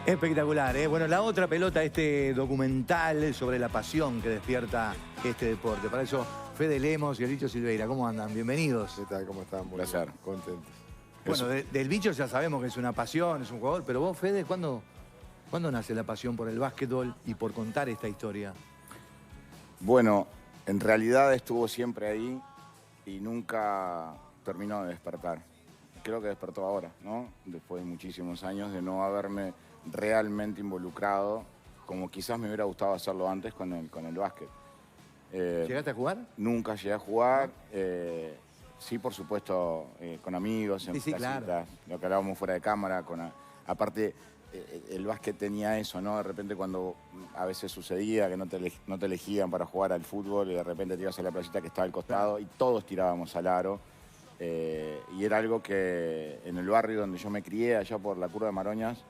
Espectacular, ¿eh? Bueno, la otra pelota, este documental sobre la pasión que despierta este deporte. Para eso, Fede Lemos y el Bicho Silveira, ¿cómo andan? Bienvenidos. ¿Qué tal? ¿Cómo están? Muy Placer. bien, contentos. Bueno, del Bicho ya sabemos que es una pasión, es un jugador, pero vos, Fede, ¿cuándo nace la pasión por el básquetbol y por contar esta historia? Bueno, en realidad estuvo siempre ahí y nunca terminó de despertar. Creo que despertó ahora, ¿no? Después de muchísimos años de no haberme realmente involucrado, como quizás me hubiera gustado hacerlo antes con el básquet. ¿Llegaste a jugar? Nunca llegué a jugar. Sí, por supuesto, con amigos, en Sí, placitas, claro. lo que hablábamos fuera de cámara. Aparte, el básquet tenía eso, ¿no? De repente cuando a veces sucedía que no te elegían para jugar al fútbol y de repente te ibas a la playita que estaba al costado y todos tirábamos al aro. Y era algo que en el barrio donde yo me crié, allá por la Curva de Maroñas,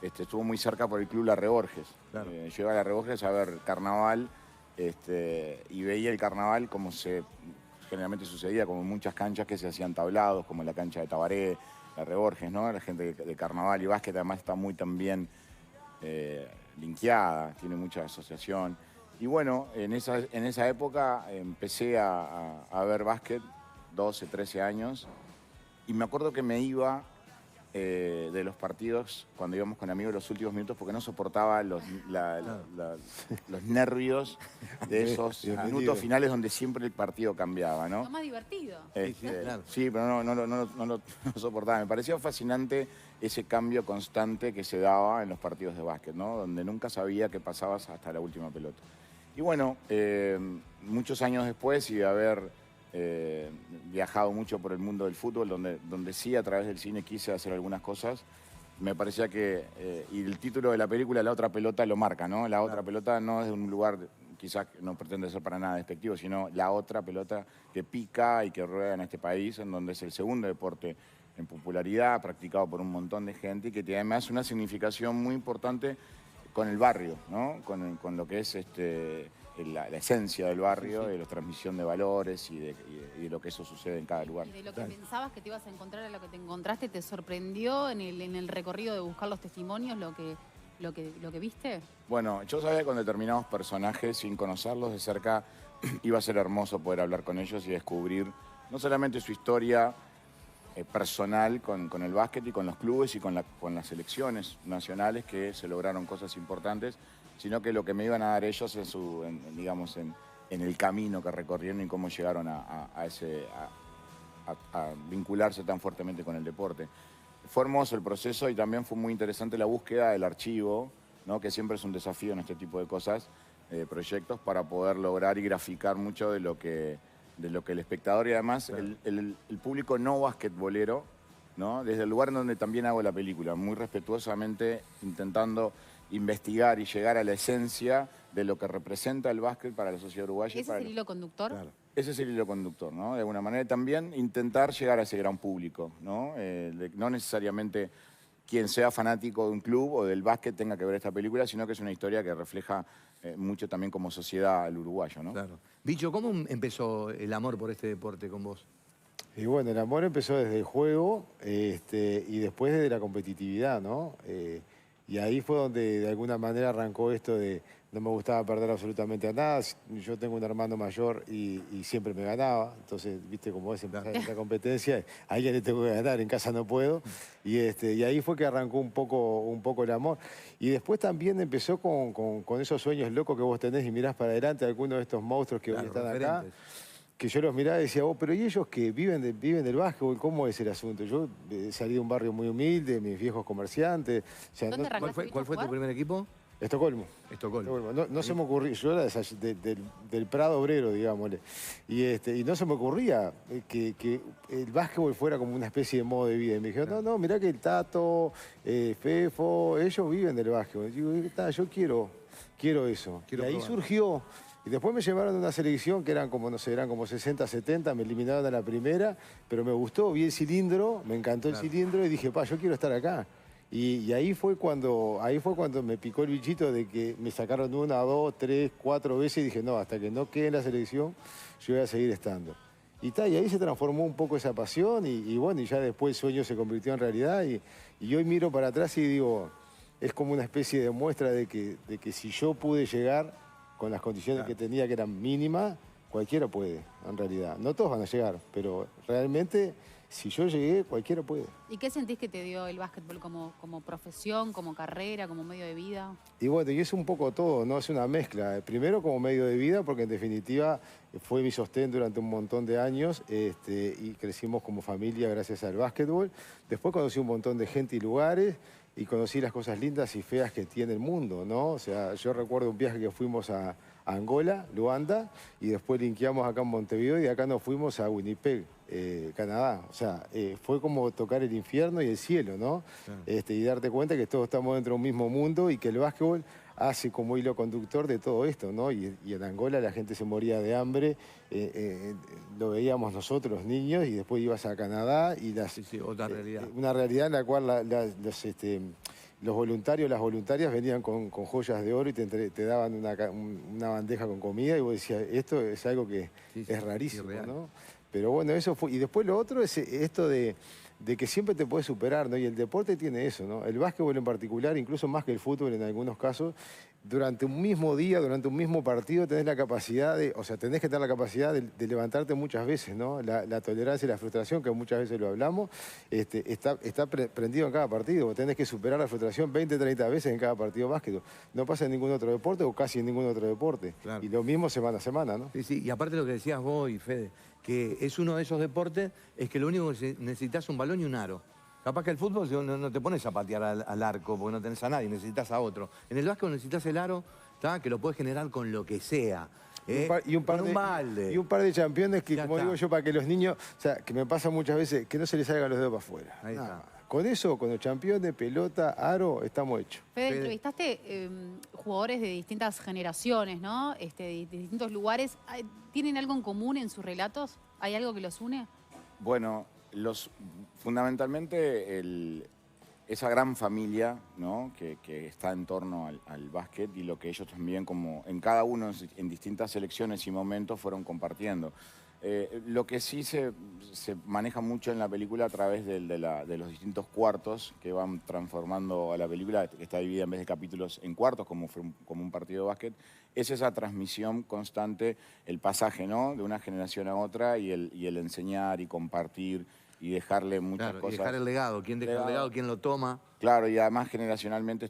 estuvo muy cerca por el Club La Reborges. Claro. Yo iba a La Reborges a ver carnaval y veía el carnaval como generalmente sucedía, como en muchas canchas que se hacían tablados, como la cancha de Tabaré, La Reborges, ¿no? La gente de carnaval y básquet además está muy también linkeada, tiene mucha asociación. Y bueno, en esa época empecé a ver básquet, 12, 13 años, y me acuerdo que me iba de los partidos cuando íbamos con amigos los últimos minutos porque no soportaba los nervios de esos minutos finales donde siempre el partido cambiaba, ¿no? Lo más divertido. Claro. Sí, pero no lo soportaba. Me parecía fascinante ese cambio constante que se daba en los partidos de básquet, ¿no? Donde nunca sabía qué pasabas hasta la última pelota. Y bueno, muchos años después y de haber viajado mucho por el mundo del fútbol, donde sí a través del cine quise hacer algunas cosas, me parecía que, y el título de la película, La Otra Pelota, lo marca, ¿no? La Otra Pelota no es de un lugar, quizás no pretende ser para nada despectivo, sino la otra pelota que pica y que rueda en este país, en donde es el segundo deporte en popularidad, practicado por un montón de gente y que tiene además una significación muy importante con el barrio, ¿no? Con lo que es la esencia del barrio, de la transmisión de valores y de lo que eso sucede en cada lugar. ¿Y de lo que pensabas que te ibas a encontrar a lo que te encontraste, te sorprendió en el recorrido de buscar los testimonios lo que viste? Bueno, yo sabía que con determinados personajes, sin conocerlos de cerca, iba a ser hermoso poder hablar con ellos y descubrir no solamente su historia personal con el básquet y con los clubes y con las selecciones nacionales que se lograron cosas importantes, sino que lo que me iban a dar ellos en el camino que recorrieron y cómo llegaron a vincularse tan fuertemente con el deporte. Fue hermoso el proceso y también fue muy interesante la búsqueda del archivo, ¿no? Que siempre es un desafío en este tipo de cosas, proyectos, para poder lograr y graficar mucho de lo que el espectador y además claro, el público no basquetbolero, ¿no? Desde el lugar en donde también hago la película, muy respetuosamente intentando investigar y llegar a la esencia de lo que representa el básquet para la sociedad uruguaya. ¿Ese es el hilo conductor? Claro. Ese es el hilo conductor, ¿no? De alguna manera también intentar llegar a ese gran público, ¿no? No necesariamente quien sea fanático de un club o del básquet tenga que ver esta película, sino que es una historia que refleja mucho también como sociedad al uruguayo, ¿no? Claro. Bicho, ¿cómo empezó el amor por este deporte con vos? Y bueno, el amor empezó desde el juego y después desde la competitividad, ¿no? Y ahí fue donde de alguna manera arrancó esto de no me gustaba perder absolutamente a nada. Yo tengo un hermano mayor y siempre me ganaba. Entonces, viste cómo es empezar esta competencia. A alguien le tengo que ganar, en casa no puedo. Y ahí fue que arrancó un poco el amor. Y después también empezó con esos sueños locos que vos tenés y mirás para adelante algunos de estos monstruos que hoy están acá. Que yo los miraba y decía, pero ¿y ellos que viven del básquetbol? ¿Cómo es el asunto? Yo salí de un barrio muy humilde, mis viejos comerciantes. O sea, ¿Cuál fue tu primer equipo? Estocolmo. Estocolmo. No se me ocurría, yo era del Prado Obrero, digámosle. Y no se me ocurría que el básquetbol fuera como una especie de modo de vida. Y me dijeron, no, mirá que el Tato, Fefo, ellos viven del básquetbol. Y digo, yo quiero eso. Y ahí surgió. Y después me llevaron a una selección que eran como, no sé, eran como 60, 70, me eliminaron a la primera, pero me gustó, vi el cilindro, me encantó el cilindro y dije, yo quiero estar acá. Y ahí fue cuando me picó el bichito de que me sacaron 1, 2, 3, 4 veces y dije, no, hasta que no quede en la selección, yo voy a seguir estando. Y ahí se transformó un poco esa pasión y bueno, y ya después el sueño se convirtió en realidad y hoy miro para atrás y digo, es como una especie de muestra de que si yo pude llegar con las condiciones que tenía, que eran mínimas, cualquiera puede, en realidad. No todos van a llegar, pero realmente, si yo llegué, cualquiera puede. ¿Y qué sentís que te dio el básquetbol como profesión, como carrera, como medio de vida? Y bueno, y es un poco todo, ¿no? Es una mezcla. Primero como medio de vida, porque en definitiva fue mi sostén durante un montón de años y crecimos como familia gracias al básquetbol. Después conocí un montón de gente y lugares y conocí las cosas lindas y feas que tiene el mundo, ¿no? O sea, yo recuerdo un viaje que fuimos a Angola, Luanda, y después linkeamos acá en Montevideo y de acá nos fuimos a Winnipeg, Canadá. O sea, fue como tocar el infierno y el cielo, ¿no? Claro. Y darte cuenta que todos estamos dentro de un mismo mundo y que el básquetbol hace como hilo conductor de todo esto, ¿no? Y en Angola la gente se moría de hambre, lo veíamos nosotros, los niños, y después ibas a Canadá y Sí, sí, otra realidad. una realidad en la cual los voluntarios, las voluntarias venían con joyas de oro y te daban una bandeja con comida y vos decías, esto es algo que Sí, sí, es rarísimo, irreal. ¿no? Pero bueno, eso fue. Y después lo otro es esto de que siempre te puedes superar, ¿no? Y el deporte tiene eso, ¿no? El básquetbol en particular, incluso más que el fútbol en algunos casos, durante un mismo día, durante un mismo partido, tenés la capacidad tenés que tener la capacidad de levantarte muchas veces, ¿no? La tolerancia y la frustración, que muchas veces lo hablamos, está prendido en cada partido. Vos tenés que superar la frustración 20, 30 veces en cada partido de básquetbol. No pasa en ningún otro deporte o casi en ningún otro deporte. Claro. Y lo mismo semana a semana, ¿no? Sí, sí, y aparte lo que decías vos y Fede, que es uno de esos deportes, es que lo único que necesitas es un balón y un aro. Capaz que el fútbol no te pones a patear al arco porque no tenés a nadie, necesitas a otro. En el básquet necesitas el aro, ¿tá? Que lo puedes generar con lo que sea. Con un balde. Y un par de campeones que, Ya como está. digo yo, para que los niños, o sea, que me pasa muchas veces, que no se les salgan los dedos para afuera. Ahí Nada está. más. Con eso, con los campeones, pelota, aro, estamos hechos. Fede, Fede. entrevistaste jugadores de distintas generaciones, ¿no? De distintos lugares. ¿Tienen algo en común en sus relatos? ¿Hay algo que los une? Bueno, fundamentalmente esa gran familia, ¿no? que está en torno al básquet y lo que ellos también, como en cada uno, en distintas selecciones y momentos, fueron compartiendo. Lo que sí se maneja mucho en la película a través de los distintos cuartos que van transformando a la película, que está dividida en vez de capítulos en cuartos, como un partido de básquet, es esa transmisión constante, el pasaje, ¿no? De una generación a otra y el enseñar y compartir y dejarle muchas Claro, y cosas. dejar el legado, quién deja el legado, quién lo toma. Claro, y además generacionalmente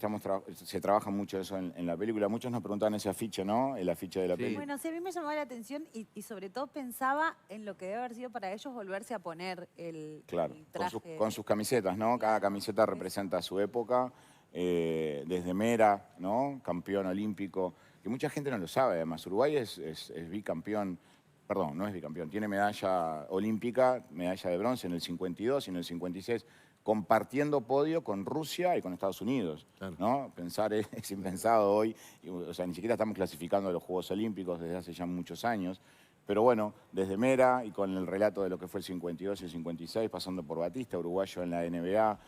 se trabaja mucho eso en la película. Muchos nos preguntaban ese afiche, ¿no? El afiche de la Sí. película. Bueno, sí, a mí me llamaba la atención y sobre todo pensaba en lo que debe haber sido para ellos volverse a poner el Claro, traje. con sus camisetas, ¿no? Cada camiseta representa su época, desde Mera, ¿no? Campeón olímpico, que mucha gente no lo sabe, además. Uruguay es bicampeón, perdón, no es bicampeón, tiene medalla olímpica, medalla de bronce en el 52 y en el 56, compartiendo podio con Rusia y con Estados Unidos, Claro. ¿no? Pensar es impensado hoy, o sea, ni siquiera estamos clasificando a los Juegos Olímpicos desde hace ya muchos años. Pero bueno, desde Mera y con el relato de lo que fue el 52 y el 56, pasando por Batista, uruguayo en la NBA,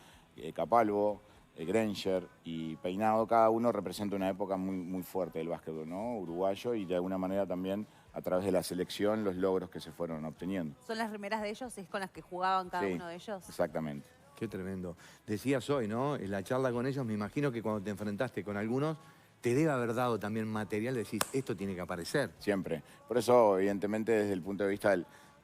Capalvo, Granger y Peinado, cada uno representa una época muy, muy fuerte del básquetbol, ¿no? Uruguayo, y de alguna manera también a través de la selección los logros que se fueron obteniendo. ¿Son las remeras de ellos? ¿Es con las que jugaban cada Sí, uno de ellos? Exactamente. Qué tremendo. Decías hoy, ¿no? En la charla con ellos, me imagino que cuando te enfrentaste con algunos, te debe haber dado también material de decir, esto tiene que aparecer. Siempre. Por eso, evidentemente, desde el punto de vista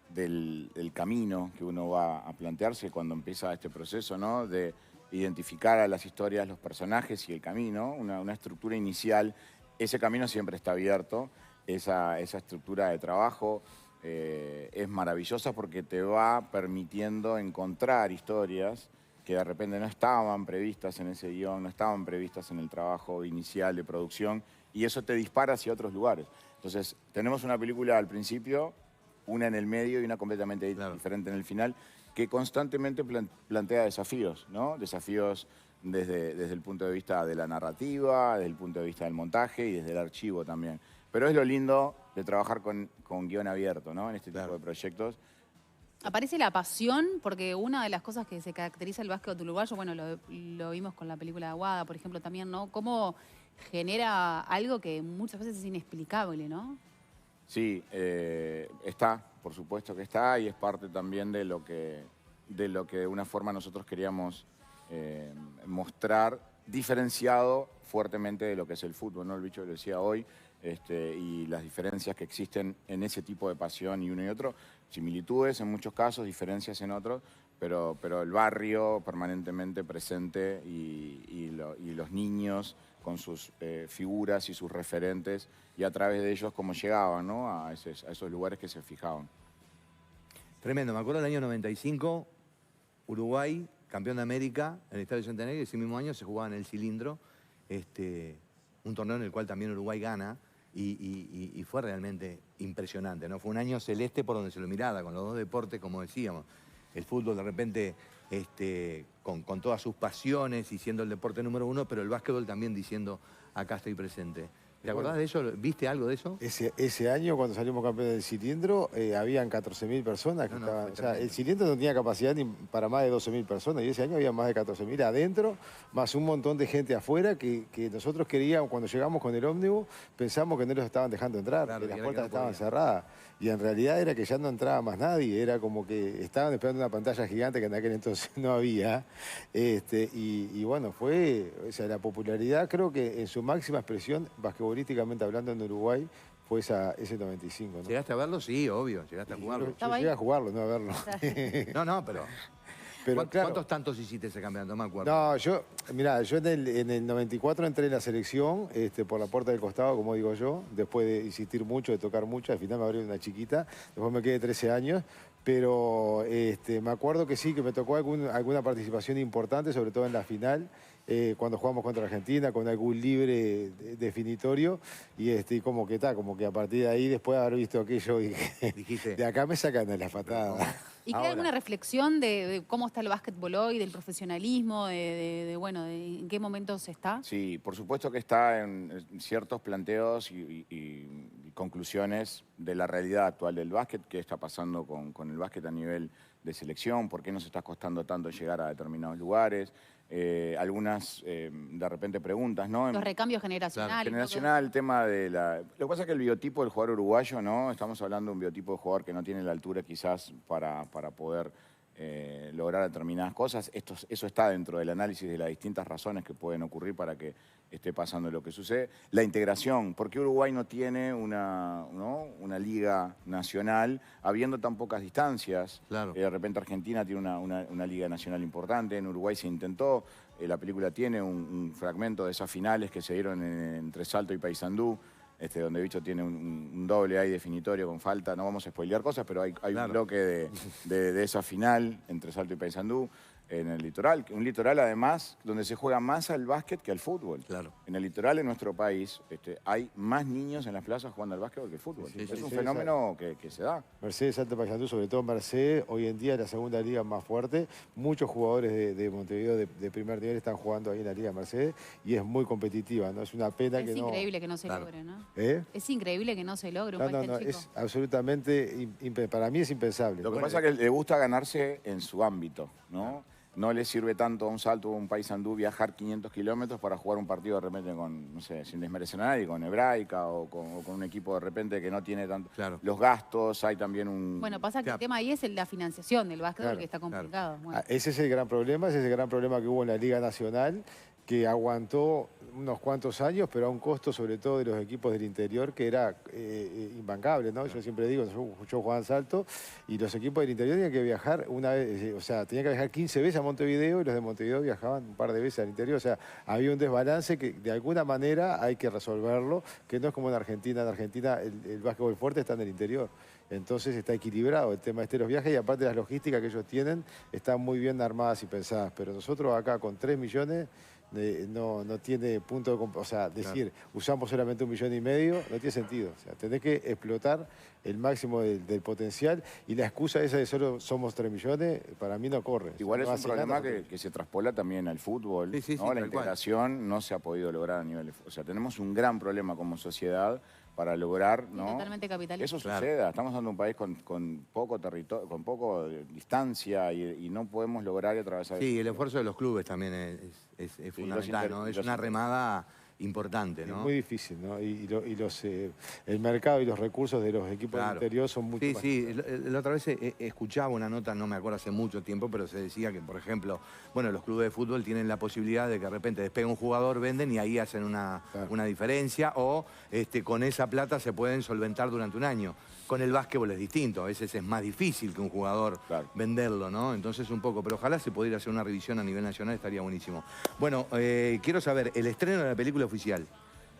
del camino que uno va a plantearse cuando empieza este proceso, ¿no? De identificar a las historias, los personajes y el camino, una estructura inicial, ese camino siempre está abierto, esa estructura de trabajo es maravillosa porque te va permitiendo encontrar historias que de repente no estaban previstas en ese guión, no estaban previstas en el trabajo inicial de producción, y eso te dispara hacia otros lugares. Entonces, tenemos una película al principio, una en el medio y una completamente diferente en el final, que constantemente plantea desafíos, ¿no? Desafíos desde el punto de vista de la narrativa, desde el punto de vista del montaje y desde el archivo también. Pero es lo lindo de trabajar con guión abierto, ¿no? En este tipo de proyectos. Aparece la pasión, porque una de las cosas que se caracteriza el básquet uruguayo, bueno, lo vimos con la película de Aguada, por ejemplo, también, ¿no? Cómo genera algo que muchas veces es inexplicable, ¿no? Sí, está, por supuesto que está, y es parte también de lo que de una forma nosotros queríamos mostrar diferenciado fuertemente de lo que es el fútbol, ¿no? El bicho lo decía hoy, y las diferencias que existen en ese tipo de pasión y uno y otro, similitudes en muchos casos, diferencias en otros, pero el barrio permanentemente presente y los niños con sus figuras y sus referentes y a través de ellos cómo llegaban, ¿no? a esos lugares que se fijaban. Tremendo, me acuerdo del año 95, Uruguay, campeón de América, en el Estadio Centenario, y ese mismo año se jugaba en el Cilindro, un torneo en el cual también Uruguay gana, y fue realmente impresionante, ¿no? Fue un año celeste por donde se lo miraba, con los dos deportes, como decíamos. El fútbol de repente con todas sus pasiones y siendo el deporte número uno, pero el básquetbol también diciendo, acá estoy presente. ¿Te acordás de eso? ¿Viste algo de eso? Ese año, cuando salimos campeones del Cilindro, habían 14.000 personas que estaban... O sea, el Cilindro no tenía capacidad ni para más de 12.000 personas, y ese año había más de 14.000 adentro, más un montón de gente afuera que nosotros queríamos, cuando llegamos con el ómnibus, pensamos que no los estaban dejando entrar, Claro, que las que puertas no estaban podía. cerradas. Y en realidad era que ya no entraba más nadie, era como que estaban esperando una pantalla gigante que en aquel entonces no había. Y bueno, fue, o sea, la popularidad, creo que en su máxima expresión, basquetbolísticamente hablando en Uruguay, fue ese 95, ¿no? ¿Llegaste a verlo? Sí, obvio, llegaste a jugarlo. Yo ¿Estaba ahí? llegué a jugarlo, no a verlo. No, pero... Pero claro, ¿Cuántos tantos hiciste ese campeonato? No me acuerdo. no, mirá, yo en el 94 entré en la selección por la puerta del costado, como digo yo, después de insistir mucho, de tocar mucho, al final me abrieron una chiquita, después me quedé 13 años, pero me acuerdo que sí, que me tocó alguna participación importante, sobre todo en la final, cuando jugamos contra Argentina, con algún libre definitorio, y como que a partir de ahí, después de haber visto aquello, dije, Dijiste. de acá me sacan de las patadas. ¿Y queda Ahora. alguna reflexión de cómo está el básquetbol hoy, del profesionalismo, bueno, de en qué momentos está? Sí, por supuesto que está en ciertos planteos y conclusiones de la realidad actual del básquet, qué está pasando con el básquet a nivel de selección, por qué nos está costando tanto llegar a determinados lugares, algunas de repente preguntas, ¿no? Los recambios generacionales. Generacional, el tema de la... Lo que pasa es que el biotipo del jugador uruguayo, ¿no? Estamos hablando de un biotipo de jugador que no tiene la altura quizás para poder lograr determinadas cosas. Eso está dentro del análisis de las distintas razones que pueden ocurrir para que esté pasando lo que sucede. La integración, ¿por qué Uruguay no tiene una liga nacional habiendo tan pocas distancias? Claro. De repente Argentina tiene una liga nacional importante, en Uruguay se intentó, la película tiene un fragmento de esas finales que se dieron entre Salto y Paysandú, donde Bicho tiene un doble ahí definitorio con falta, no vamos a spoilear cosas, pero hay Claro. un bloque de esa final entre Salto y Paysandú en el litoral. Un litoral, además, donde se juega más al básquet que al fútbol. Claro. En el litoral, en nuestro país, hay más niños en las plazas jugando al básquet que al fútbol. Sí, es sí, un sí, fenómeno que se da. Mercedes, Salta, Paysandú, sobre todo Mercedes, hoy en día es la segunda liga más fuerte. Muchos jugadores de Montevideo de primer nivel están jugando ahí en la liga Mercedes y es muy competitiva, ¿no? Es una pena que Es no... increíble que no se Claro. logre, ¿no? ¿Eh? Es increíble que no se logre un No, básquet chico. es absolutamente, para mí es impensable. Lo que pasa es que le gusta ganarse en su ámbito, ¿no? No le sirve tanto a un Salto o un Paysandú viajar 500 kilómetros para jugar un partido de repente con, no sé, sin desmerecer a nadie, con Hebraica o con un equipo de repente que no tiene tanto... Claro. Los gastos, hay también un... Bueno, pasa que Claro. el tema ahí es la financiación del básquetbol, Claro, que está complicado. Bueno. Ese es el gran problema, ese es el gran problema que hubo en la Liga Nacional, que aguantó unos cuantos años, pero a un costo sobre todo de los equipos del interior que era imbancable, ¿no? Yo siempre digo, yo jugaba en Salto y los equipos del interior tenían que viajar una vez, o sea, tenían que viajar 15 veces a Montevideo y los de Montevideo viajaban un par de veces al interior, o sea, había un desbalance que de alguna manera hay que resolverlo, que no es como en Argentina el básquetbol fuerte está en el interior. Entonces está equilibrado el tema de los viajes y aparte las logísticas que ellos tienen están muy bien armadas y pensadas, pero nosotros acá con 3 millones no tiene punto de... O sea, decir, usamos solamente 1,5 millones, no tiene sentido. O sea, tenés que explotar el máximo del potencial y la excusa esa de solo somos 3 millones, para mí no corre. Igual No es un hace problema nada. que se traspola también al fútbol, Sí, sí, ¿no? sí, La tal cual. integración no se ha podido lograr a nivel de... O sea, tenemos un gran problema como sociedad para lograr, Sí, ¿no? totalmente capitalista. Eso Claro. suceda. Estamos hablando de un país con poco territorio, con poco distancia y no podemos lograr y atravesar. Sí, el esfuerzo de los clubes también es fundamental, ¿no? Es una remada importante, Es ¿no? muy difícil, ¿no? El mercado y los recursos de los equipos del interior son mucho más... Sí, la otra vez escuchaba una nota, no me acuerdo hace mucho tiempo, pero se decía que, por ejemplo, bueno, los clubes de fútbol tienen la posibilidad de que de repente despega un jugador, venden y ahí hacen una diferencia, o con esa plata se pueden solventar durante un año. Con el básquetbol es distinto, a veces es más difícil que un jugador venderlo, ¿no? Entonces un poco, pero ojalá se pudiera hacer una revisión a nivel nacional, estaría buenísimo. Bueno, quiero saber, el estreno de la película oficial.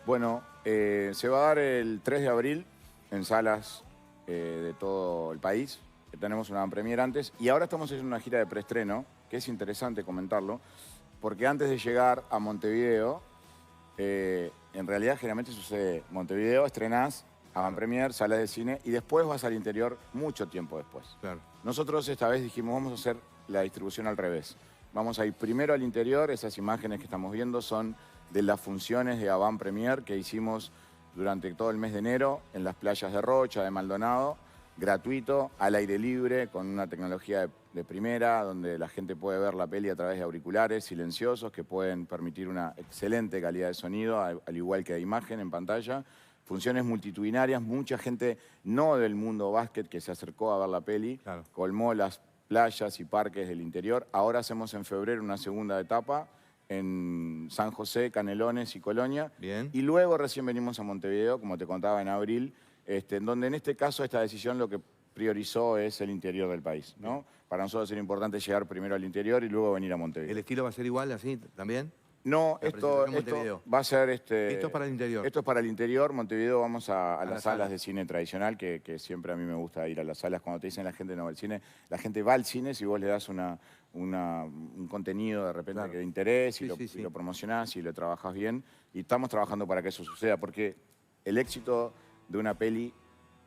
Bueno, se va a dar el 3 de abril en salas de todo el país. Tenemos una premiere antes y ahora estamos haciendo una gira de preestreno, que es interesante comentarlo, porque antes de llegar a Montevideo, en realidad generalmente sucede, Montevideo estrenás, avant-premier, salas de cine y después vas al interior mucho tiempo después. Claro. Nosotros esta vez dijimos, vamos a hacer la distribución al revés. Vamos a ir primero al interior, esas imágenes que estamos viendo son de las funciones de Avant Premier que hicimos durante todo el mes de enero en las playas de Rocha, de Maldonado, gratuito, al aire libre, con una tecnología de primera, donde la gente puede ver la peli a través de auriculares silenciosos que pueden permitir una excelente calidad de sonido, al igual que de imagen en pantalla. Funciones multitudinarias, mucha gente no del mundo básquet que se acercó a ver la peli, colmó las playas y parques del interior. Ahora hacemos en febrero una segunda etapa en San José, Canelones y Colonia. Bien. Y luego recién venimos a Montevideo, como te contaba, en abril, en donde en este caso esta decisión lo que priorizó es el interior del país, ¿no? Para nosotros era importante llegar primero al interior y luego venir a Montevideo. ¿El estilo va a ser igual así también? No, esto va a ser... Esto es para el interior. Esto es para el interior. Montevideo vamos a las salas de cine tradicional, que siempre a mí me gusta ir a las salas. Cuando te dicen la gente no va al cine, la gente va al cine si vos le das un contenido de repente que de interés y lo promocionás y lo trabajás bien. Y estamos trabajando para que eso suceda, porque el éxito de una peli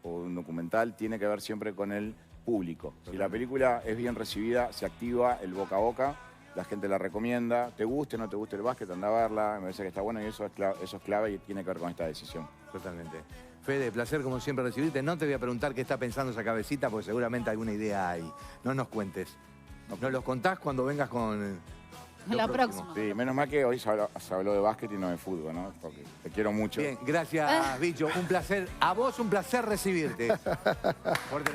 o un documental tiene que ver siempre con el público. Si la película es bien recibida, se activa el boca a boca, la gente la recomienda, te guste o no te guste el básquet, anda a verla, me parece que está bueno y eso es clave y tiene que ver con esta decisión. Totalmente. Fede, placer como siempre recibirte. No te voy a preguntar qué está pensando esa cabecita, porque seguramente alguna idea hay. No nos cuentes. Nos los contás cuando vengas con... La próxima. Sí, menos mal que hoy se habló de básquet y no de fútbol, ¿no? Porque te quiero mucho. Bien, gracias, Bicho. Un placer. A vos un placer recibirte. Fuerte